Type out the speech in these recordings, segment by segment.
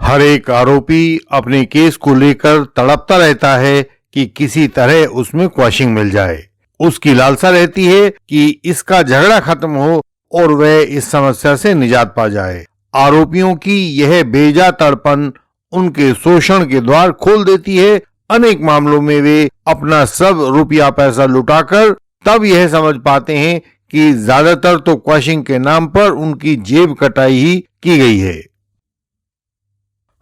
हर एक आरोपी अपने केस को लेकर तड़पता रहता है कि किसी तरह उसमें क्वैशिंग मिल जाए। उसकी लालसा रहती है कि इसका झगड़ा खत्म हो और वह इस समस्या से निजात पा जाए। आरोपियों की यह बेजा तड़पन उनके शोषण के द्वार खोल देती है। अनेक मामलों में वे अपना सब रुपया पैसा लुटाकर तब यह समझ पाते हैं कि ज्यादातर तो क्वैशिंग के नाम पर उनकी जेब कटाई ही की गई है।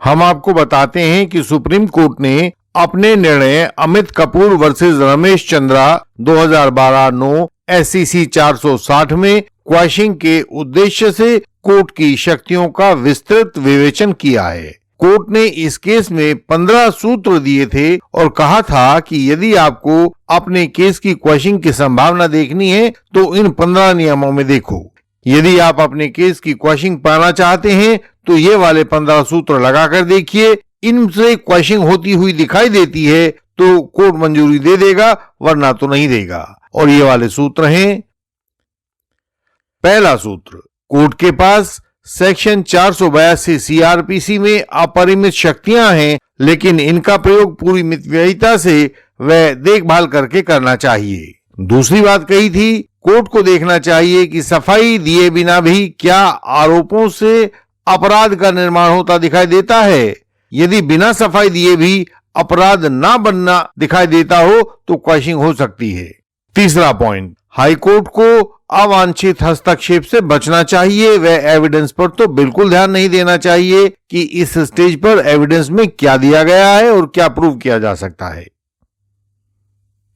हम आपको बताते हैं कि सुप्रीम कोर्ट ने अपने निर्णय अमित कपूर वर्सेस रमेश चंद्रा 2012-9 SCC 460 में क्वैशिंग के उद्देश्य से कोर्ट की शक्तियों का विस्तृत विवेचन किया है। कोर्ट ने इस केस में 15 सूत्र दिए थे और कहा था कि यदि आपको अपने केस की क्वैशिंग की संभावना देखनी है तो इन 15 नियमों में देखो। यदि आप अपने केस की क्वैशिंग पाना चाहते हैं तो ये वाले 15 सूत्र लगाकर देखिए। इनसे क्वैशिंग होती हुई दिखाई देती है तो कोर्ट मंजूरी दे देगा, वरना तो नहीं देगा। और ये वाले सूत्र हैं। पहला सूत्र, कोर्ट के पास सेक्शन 482 CRPC में अपरिमित शक्तियां हैं, लेकिन इनका प्रयोग पूरी मितव्ययिता से वह देखभाल करके करना चाहिए। दूसरी बात कही थी, कोर्ट को देखना चाहिए कि सफाई दिए बिना भी क्या आरोपों से अपराध का निर्माण होता दिखाई देता है। यदि बिना सफाई दिए भी अपराध ना बनना दिखाई देता हो तो क्वैशिंग हो सकती है। तीसरा पॉइंट, हाईकोर्ट को अवांछित हस्तक्षेप से बचना चाहिए। वह एविडेंस पर तो बिल्कुल ध्यान नहीं देना चाहिए कि इस स्टेज पर एविडेंस में क्या दिया गया है और क्या प्रूव किया जा सकता है।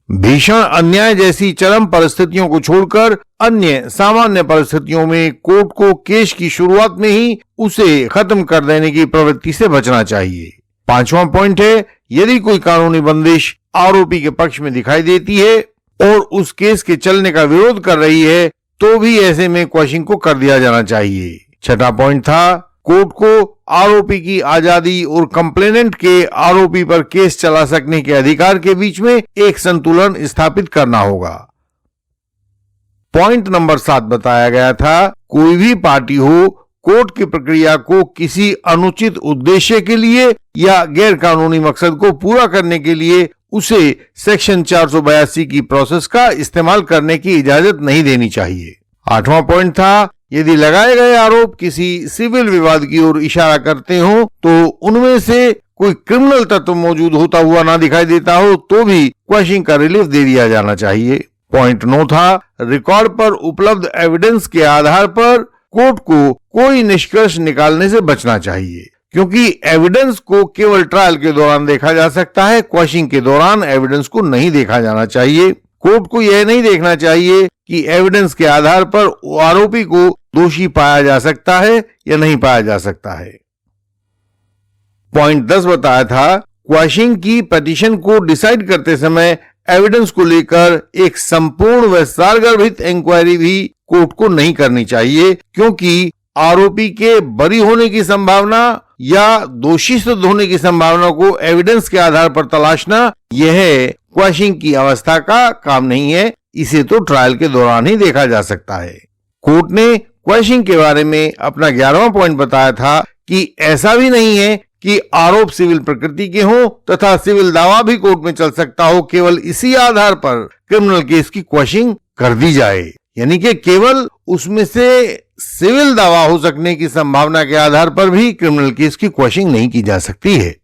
भीषण अन्याय जैसी चरम परिस्थितियों को छोड़कर अन्य सामान्य परिस्थितियों में कोर्ट को केस की शुरुआत में ही उसे खत्म कर देने की प्रवृत्ति से बचना चाहिए। पांचवा पॉइंट है, यदि कोई कानूनी बंदिश आरोपी के पक्ष में दिखाई देती है और उस केस के चलने का विरोध कर रही है तो भी ऐसे में क्वैशिंग को कर दिया जाना चाहिए। छठा पॉइंट था, कोर्ट को आरोपी की आजादी और कंप्लेनेंट के आरोपी पर केस चला सकने के अधिकार के बीच में एक संतुलन स्थापित करना होगा। पॉइंट नंबर 7 बताया गया था, कोई भी पार्टी हो कोर्ट की प्रक्रिया को किसी अनुचित उद्देश्य के लिए या गैर कानूनी मकसद को पूरा करने के लिए उसे सेक्शन 482 की प्रोसेस का इस्तेमाल करने की इजाजत नहीं देनी चाहिए। आठवां पॉइंट था, यदि लगाए गए आरोप किसी सिविल विवाद की ओर इशारा करते हो तो उनमें से कोई क्रिमिनल तत्व मौजूद होता हुआ ना दिखाई देता हो तो भी क्वैशिंग का रिलीफ दे दिया जाना चाहिए। पॉइंट 9 था, रिकॉर्ड पर उपलब्ध एविडेंस के आधार पर कोर्ट को कोई निष्कर्ष निकालने से बचना चाहिए, क्योंकि एविडेंस को केवल ट्रायल के दौरान देखा जा सकता है। क्वैशिंग के दौरान एविडेंस को नहीं देखा जाना चाहिए। कोर्ट को यह नहीं देखना चाहिए कि एविडेंस के आधार पर आरोपी को दोषी पाया जा सकता है या नहीं पाया जा सकता है। पॉइंट 10 बताया था, क्वैशिंग की पिटीशन को डिसाइड करते समय एविडेंस को लेकर एक संपूर्ण व सारगर्भित इंक्वायरी भी कोर्ट को नहीं करनी चाहिए, क्योंकि आरोपी के बरी होने की संभावना या दोषी सिद्ध होने की संभावना को एविडेंस के आधार पर तलाशना यह क्वैशिंग की अवस्था का काम नहीं है। इसे तो ट्रायल के दौरान ही देखा जा सकता है। कोर्ट ने क्वैशिंग के बारे में अपना 11वां पॉइंट बताया था कि ऐसा भी नहीं है कि आरोप सिविल प्रकृति के हों तथा सिविल दावा भी कोर्ट में चल सकता हो। केवल इसी आधार पर क्रिमिनल केस की क्वैशिंग कर दी जाए, यानी कि केवल उसमें से सिविल दावा हो सकने की संभावना के आधार पर भी क्रिमिनल केस की क्वैशिंग नहीं की जा सकती है।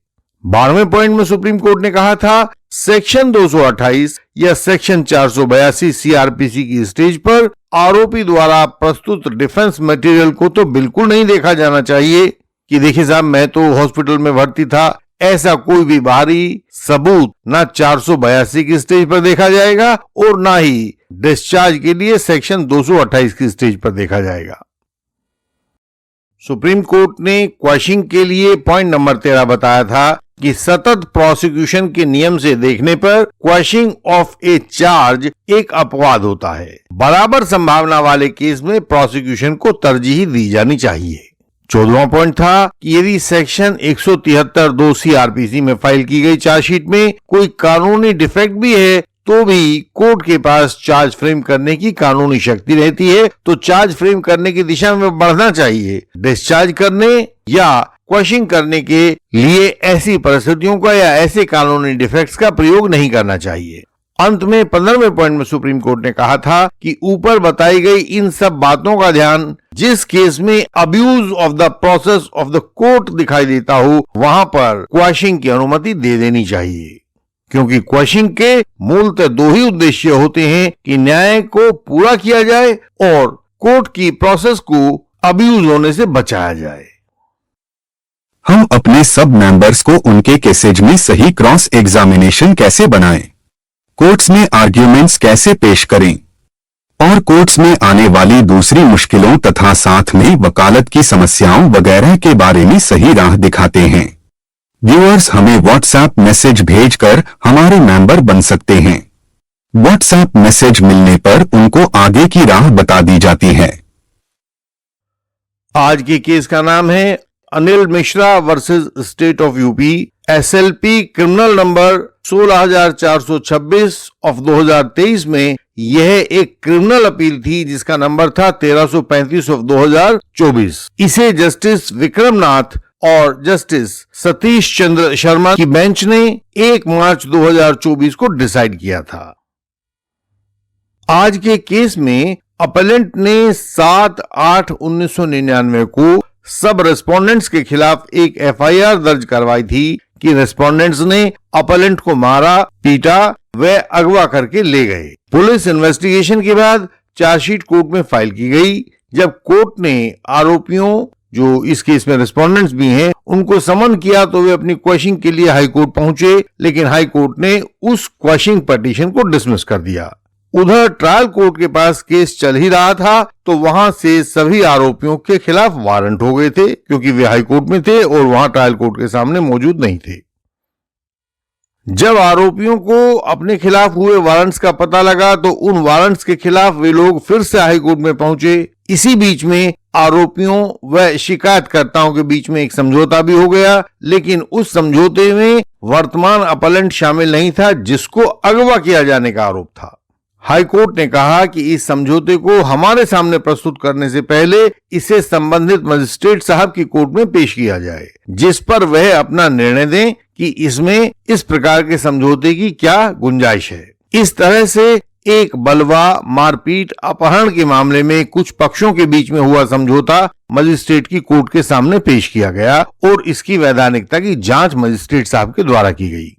12वें पॉइंट में सुप्रीम कोर्ट ने कहा था, सेक्शन 228 या सेक्शन 482 CRPC की स्टेज पर आरोपी द्वारा प्रस्तुत डिफेंस मटेरियल को तो बिल्कुल नहीं देखा जाना चाहिए कि देखिए साहब मैं तो हॉस्पिटल में भर्ती था। ऐसा कोई भी बाहरी सबूत ना 482 की स्टेज पर देखा जाएगा और ना ही डिस्चार्ज के लिए सेक्शन 228 की स्टेज पर देखा जाएगा। सुप्रीम कोर्ट ने क्वैशिंग के लिए पॉइंट नंबर 13 बताया था कि सतत प्रोसिक्यूशन के नियम से देखने पर क्वैशिंग ऑफ ए चार्ज एक अपवाद होता है। बराबर संभावना वाले केस में प्रोसिक्यूशन को तरजीह दी जानी चाहिए। 14वां पॉइंट था कि यदि सेक्शन 173(2) CRPC में फाइल की गई चार्जशीट में कोई कानूनी डिफेक्ट भी है तो भी कोर्ट के पास चार्ज फ्रेम करने की कानूनी शक्ति रहती है, तो चार्ज फ्रेम करने की दिशा में बढ़ना चाहिए। डिस्चार्ज करने या क्वेश्चन करने के लिए ऐसी परिस्थितियों का या ऐसे कानूनी डिफेक्ट्स का प्रयोग नहीं करना चाहिए। अंत में 15वें पॉइंट में सुप्रीम कोर्ट ने कहा था कि ऊपर बताई गई इन सब बातों का ध्यान जिस केस में abuse of the process of the court दिखाई देता हो वहां पर क्वेश्चन की अनुमति दे देनी चाहिए, क्योंकि क्वेश्चन के मूलतः दो ही उद्देश्य होते हैं कि न्याय को पूरा किया जाए और कोर्ट की प्रोसेस को अब्यूज होने से बचाया जाए। हम अपने सब मेंबर्स को उनके केसेज में सही क्रॉस एग्जामिनेशन कैसे बनाएं, कोर्ट्स में आर्ग्यूमेंट्स कैसे पेश करें और कोर्ट्स में आने वाली दूसरी मुश्किलों तथा साथ में वकालत की समस्याओं वगैरह के बारे में सही राह दिखाते हैं। व्यूअर्स हमें व्हाट्सएप मैसेज भेजकर हमारे मेंबर बन सकते हैं। व्हाट्सएप मैसेज मिलने पर उनको आगे की राह बता दी जाती है। आज के केस का नाम है Anil Mishra versus state of UP, SLP criminal number 16426 of 2023 में यह एक क्रिमिनल अपील थी जिसका नंबर था 1335 ऑफ 2024। इसे जस्टिस विक्रम नाथ और जस्टिस सतीश चंद्र शर्मा की बेंच ने 1 मार्च 2024 को डिसाइड किया था। आज के केस में अपलेंट ने 7/8/1999 को सब रेस्पोंडेंट्स के खिलाफ एक एफआईआर दर्ज करवाई थी कि रेस्पोंडेंट्स ने अपलेंट को मारा, पीटा व अगवा करके ले गए। पुलिस इन्वेस्टिगेशन के बाद चार्जशीट कोर्ट में फाइल की गई। जब कोर्ट ने आरोपियों जो इस केस में रेस्पोंडेंट्स भी हैं उनको समन किया तो वे अपनी क्वेश्चनिंग के लिए हाई कोर्ट पहुंचे, लेकिन हाई कोर्ट ने उस क्वेश्चनिंग पिटीशन को डिसमिस कर दिया। उधर ट्रायल कोर्ट के पास केस चल ही रहा था तो वहां से सभी आरोपियों के खिलाफ वारंट हो गए थे, क्योंकि वे हाई कोर्ट में थे और वहां ट्रायल कोर्ट के सामने मौजूद नहीं थे। जब आरोपियों को अपने खिलाफ हुए वारंट्स का पता लगा तो उन वारंट्स के खिलाफ वे लोग फिर से हाई कोर्ट में पहुंचे। इसी बीच में आरोपियों व शिकायतकर्ताओं के बीच में एक समझौता भी हो गया, लेकिन उस समझौते में वर्तमान अपलेंट शामिल नहीं था जिसको अगवा किया जाने का आरोप था। हाई कोर्ट ने कहा कि इस समझौते को हमारे सामने प्रस्तुत करने से पहले इसे संबंधित मजिस्ट्रेट साहब की कोर्ट में पेश किया जाए, जिस पर वह अपना निर्णय दें कि इसमें इस प्रकार के समझौते की क्या गुंजाइश है। इस तरह से एक बलवा, मारपीट, अपहरण के मामले में कुछ पक्षों के बीच में हुआ समझौता मजिस्ट्रेट की कोर्ट के सामने पेश किया गया और इसकी वैधानिकता की जांच मजिस्ट्रेट साहब के द्वारा की गई।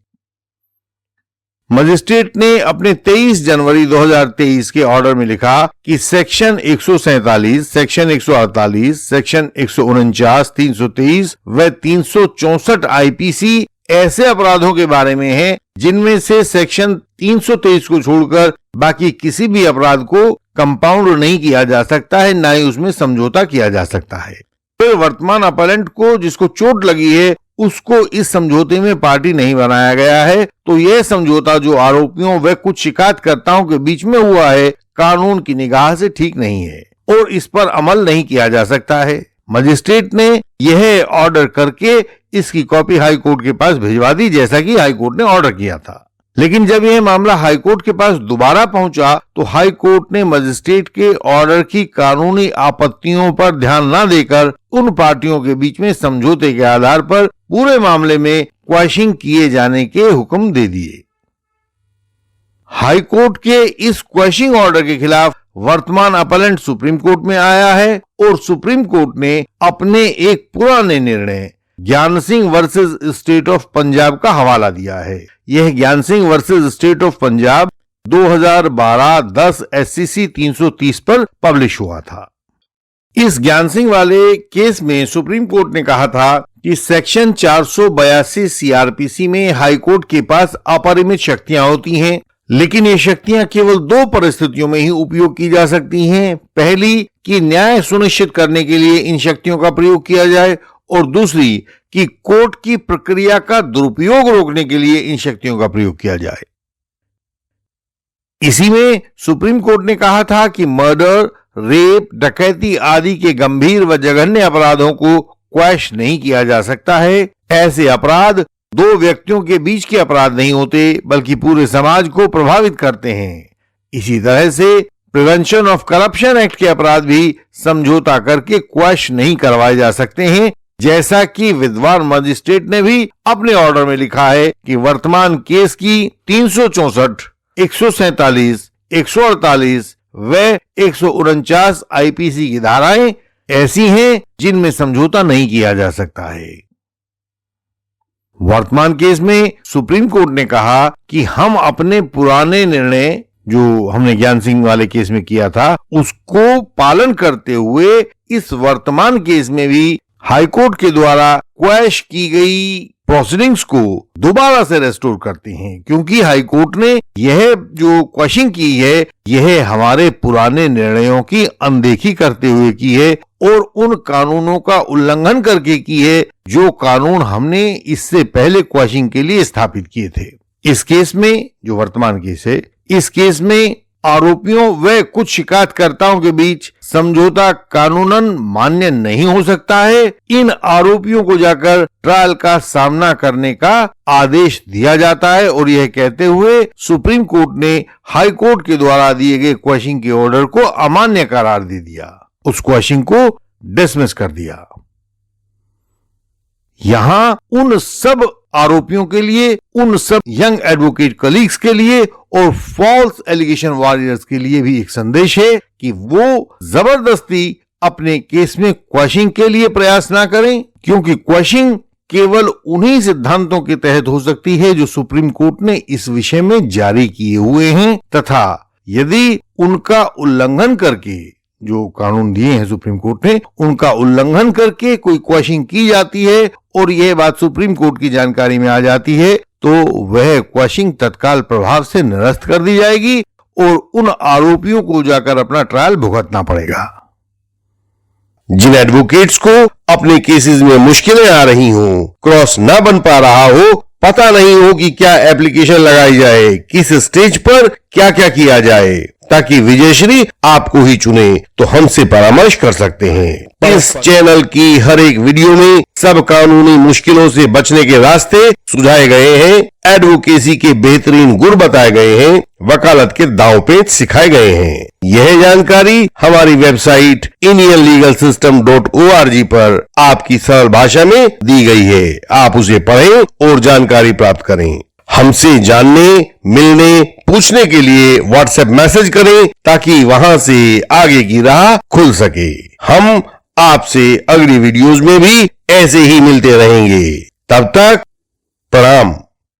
मजिस्ट्रेट ने अपने 23 जनवरी 2023 के ऑर्डर में लिखा कि सेक्शन 147, सेक्शन 148, सेक्शन 149, 323 व 364 आईपीसी ऐसे अपराधों के बारे में है जिनमें से सेक्शन 323 को छोड़कर बाकी किसी भी अपराध को कंपाउंड नहीं किया जा सकता है, ना ही उसमें समझौता किया जा सकता है। फिर वर्तमान अपलेंट को जिसको चोट लगी है उसको इस समझौते में पार्टी नहीं बनाया गया है, तो यह समझौता जो आरोपियों व कुछ शिकायतकर्ताओं के बीच में हुआ है कानून की निगाह से ठीक नहीं है और इस पर अमल नहीं किया जा सकता है। मजिस्ट्रेट ने यह ऑर्डर करके इसकी कॉपी हाई कोर्ट के पास भिजवा दी, जैसा कि हाई कोर्ट ने ऑर्डर किया था। लेकिन जब यह मामला हाई कोर्ट के पास दोबारा पहुंचा तो हाई कोर्ट ने मजिस्ट्रेट के ऑर्डर की कानूनी आपत्तियों पर ध्यान न देकर उन पार्टियों के बीच में समझौते के आधार पर पूरे मामले में क्वेश्चनिंग किए जाने के हुक्म दे दिए। हाई कोर्ट के इस क्वेश्चनिंग ऑर्डर के खिलाफ वर्तमान अपलेंट सुप्रीम कोर्ट में आया है और सुप्रीम कोर्ट ने अपने एक पुराने निर्णय ज्ञान Singh versus state of Punjab का हवाला दिया है। यह ज्ञान Singh versus state of Punjab 2012-10 SCC 330 पर पब्लिश हुआ था। इस ज्ञान सिंह वाले केस में सुप्रीम कोर्ट ने कहा था कि सेक्शन 482 CRPC में हाई कोर्ट के पास अपरिमित शक्तियां होती हैं, लेकिन ये शक्तियां केवल दो परिस्थितियों में ही उपयोग की जा सकती हैं। पहली कि न्याय सुनिश्चित करने के लिए इन शक्तियों का प्रयोग किया जाए और दूसरी कि कोर्ट की प्रक्रिया का दुरुपयोग रोकने के लिए इन शक्तियों का प्रयोग किया जाए। इसी में सुप्रीम कोर्ट ने कहा था कि मर्डर, रेप, डकैती आदि के गंभीर व जघन्य अपराधों को क्वैश नहीं किया जा सकता है। ऐसे अपराध दो व्यक्तियों के बीच के अपराध नहीं होते बल्कि पूरे समाज को प्रभावित करते हैं। इसी तरह से प्रिवेंशन ऑफ करप्शन एक्ट के अपराध भी समझौता करके क्वैश नहीं करवाए जा सकते हैं जैसा कि विद्वान मजिस्ट्रेट ने भी अपने ऑर्डर में लिखा है कि वर्तमान केस की 364, 147, 148 व 149 आईपीसी की धाराएं ऐसी हैं जिनमें समझौता नहीं किया जा सकता है। वर्तमान केस में सुप्रीम कोर्ट ने कहा कि हम अपने पुराने निर्णय जो हमने ज्ञान सिंह वाले केस में किया था उसको पालन करते हुए इस वर्तमान केस में भी हाईकोर्ट के द्वारा क्वैश की गई प्रोसीडिंग्स को दोबारा से रेस्टोर करते हैं, क्योंकि हाईकोर्ट ने यह जो क्वेश्चन की है यह हमारे पुराने निर्णयों की अनदेखी करते हुए की है और उन कानूनों का उल्लंघन करके की है जो कानून हमने इससे पहले क्वेश्चन के लिए स्थापित किए थे। इस केस में जो वर्तमान केस है, इस केस में आरोपियों व कुछ शिकायतकर्ताओं के बीच समझौता कानूनन मान्य नहीं हो सकता है। इन आरोपियों को जाकर ट्रायल का सामना करने का आदेश दिया जाता है और यह कहते हुए सुप्रीम कोर्ट ने हाई कोर्ट के द्वारा दिए गए क्वेश्चन के ऑर्डर को अमान्य करार दे दिया, उस क्वेश्चन को डिसमिस कर दिया। यहां उन सब आरोपियों के लिए, उन सब यंग एडवोकेट कलीग्स के लिए और फॉल्स एलिगेशन वॉरियर्स के लिए भी एक संदेश है कि वो जबरदस्ती अपने केस में क्वेश्चन के लिए प्रयास ना करें, क्योंकि क्वेश्चन केवल उन्हीं सिद्धांतों के तहत हो सकती है जो सुप्रीम कोर्ट ने इस विषय में जारी किए हुए हैं, तथा यदि उनका उल्लंघन करके, जो कानून दिए हैं सुप्रीम कोर्ट ने, उनका उल्लंघन करके कोई क्वेश्चन की जाती है और यह बात सुप्रीम कोर्ट की जानकारी में आ जाती है तो वह क्वेश्चन तत्काल प्रभाव से निरस्त कर दी जाएगी और उन आरोपियों को जाकर अपना ट्रायल भुगतना पड़ेगा। जिन एडवोकेट्स को अपने केसेस में मुश्किलें आ रही हों, क्रॉस ना बन पा रहा हो, पता नहीं हो कि क्या एप्लीकेशन लगाई जाए, किस स्टेज पर क्या क्या किया जाए, ताकि विजयश्री आपको ही चुने, तो हमसे परामर्श कर सकते हैं। इस चैनल की हर एक वीडियो में सब कानूनी मुश्किलों से बचने के रास्ते सुझाए गए हैं, एडवोकेसी के बेहतरीन गुर बताए गए हैं, वकालत के दांव पेच सिखाए गए हैं। यह जानकारी हमारी वेबसाइट indianlegalsystem.org पर आपकी सरल भाषा में दी गई है। आप उसे पढ़ें और जानकारी प्राप्त करें। हमसे जानने, मिलने, पूछने के लिए व्हाट्सएप मैसेज करें ताकि वहां से आगे की राह खुल सके। हम आपसे अगली वीडियोस में भी ऐसे ही मिलते रहेंगे। तब तक प्रणाम।